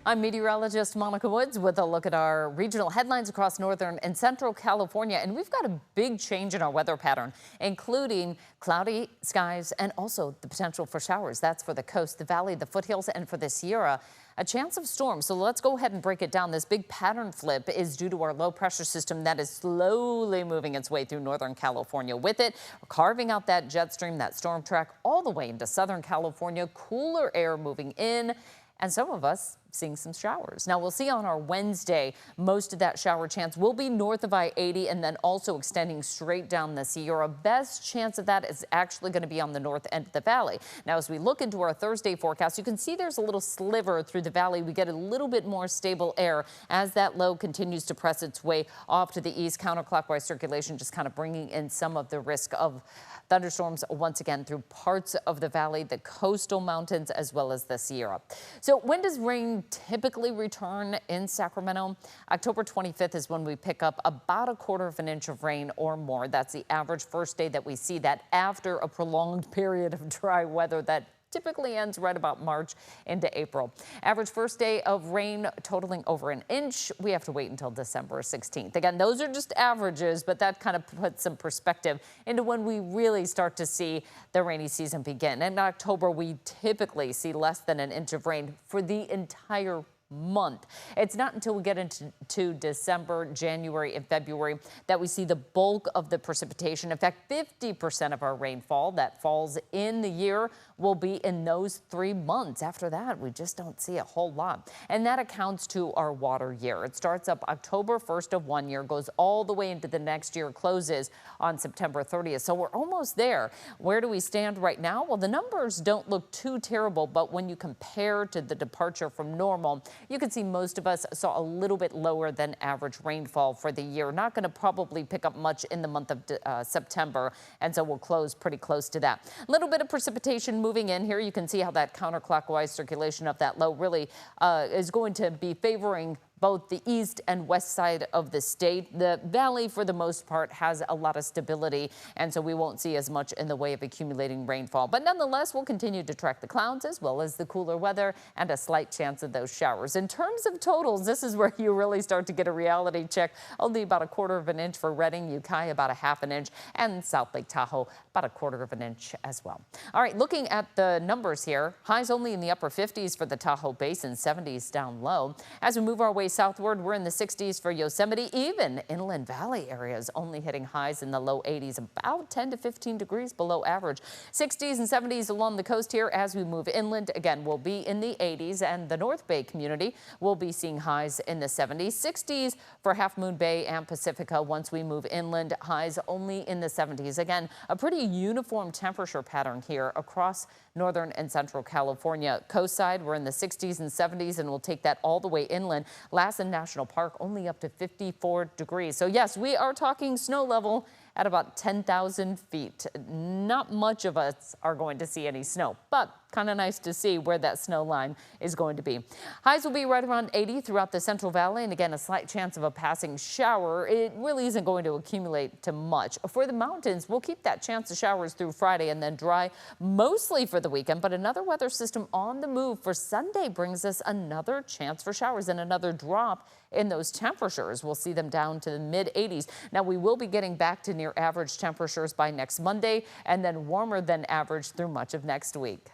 I'm meteorologist Monica Woods with a look at our regional headlines across northern and central California. And we've got a big change in our weather pattern, including cloudy skies and also the potential for showers. That's for the coast, the valley, the foothills, and for the Sierra. A chance of storms. So let's go ahead and break it down. This big pattern flip is due to our low pressure system that is slowly moving its way through northern California. With it, we're carving out that jet stream, that storm track all the way into southern California. Cooler air moving in, and some of us seeing some showers. Now we'll see on our Wednesday, most of that shower chance will be north of I-80 and then also extending straight down the Sierra. Best chance of that is actually going to be on the north end of the valley. Now, as we look into our Thursday forecast, you can see there's a little sliver through the valley. We get a little bit more stable air as that low continues to press its way off to the east. Counterclockwise circulation just kind of bringing in some of the risk of thunderstorms once again through parts of the valley, the coastal mountains, as well as the Sierra. So when does rain typically return in Sacramento? October 25th is when we pick up about 1/4 of an inch of rain or more. That's the average first day that we see that after a prolonged period of dry weather that typically ends right about March into April. Average first day of rain totaling over an inch. We have to wait until December 16th. Again, those are just averages, but that kind of puts some perspective into when we really start to see the rainy season begin. In October, we typically see less than an inch of rain for the entire month. It's not until we get into December, January, and February that we see the bulk of the precipitation. In fact, 50% of our rainfall that falls in the year will be in those 3 months. After that, we just don't see a whole lot. And that accounts to our water year. It starts up October 1st of one year, goes all the way into the next year, closes on September 30th. So we're almost there. Where do we stand right now? Well, the numbers don't look too terrible, but when you compare to the departure from normal, you can see most of us saw a little bit lower than average rainfall for the year. Not going to probably pick up much in the month of September, and so we'll close pretty close to that. A little bit of precipitation moving in here. You can see how that counterclockwise circulation of that low really is going to be favoring both the east and west side of the state. The valley, for the most part, has a lot of stability, and so we won't see as much in the way of accumulating rainfall. But nonetheless, we'll continue to track the clouds as well as the cooler weather and a slight chance of those showers. In terms of totals, this is where you really start to get a reality check. Only about 1/4 of an inch for Redding, Ukiah about 1/2 an inch, and South Lake Tahoe about 1/4 of an inch as well. All right, looking at the numbers here, highs only in the upper 50s for the Tahoe Basin, 70s down low. As we move our way southward, we're in the 60s for Yosemite. Even inland valley areas only hitting highs in the low 80s, about 10 to 15 degrees below average. 60s and 70s along the coast here. As we move inland, again, we'll be in the 80s, and the North Bay community will be seeing highs in the 70s. 60s for Half Moon Bay and Pacifica. Once we move inland, highs only in the 70s. Again, a pretty uniform temperature pattern here across northern and central California. Coast side, we're in the 60s and 70s, and we'll take that all the way inland. Lassen National Park only up to 54 degrees. So yes, we are talking snow level at about 10,000 feet. Not much of us are going to see any snow, but kind of nice to see where that snow line is going to be. Highs will be right around 80 throughout the Central Valley, and again, a slight chance of a passing shower. It really isn't going to accumulate to much. For the mountains, we'll keep that chance of showers through Friday and then dry mostly for the weekend, but another weather system on the move for Sunday brings us another chance for showers and another drop in those temperatures. We'll see them down to the mid-80s. Now, we will be getting back to near average temperatures by next Monday, and then warmer than average through much of next week.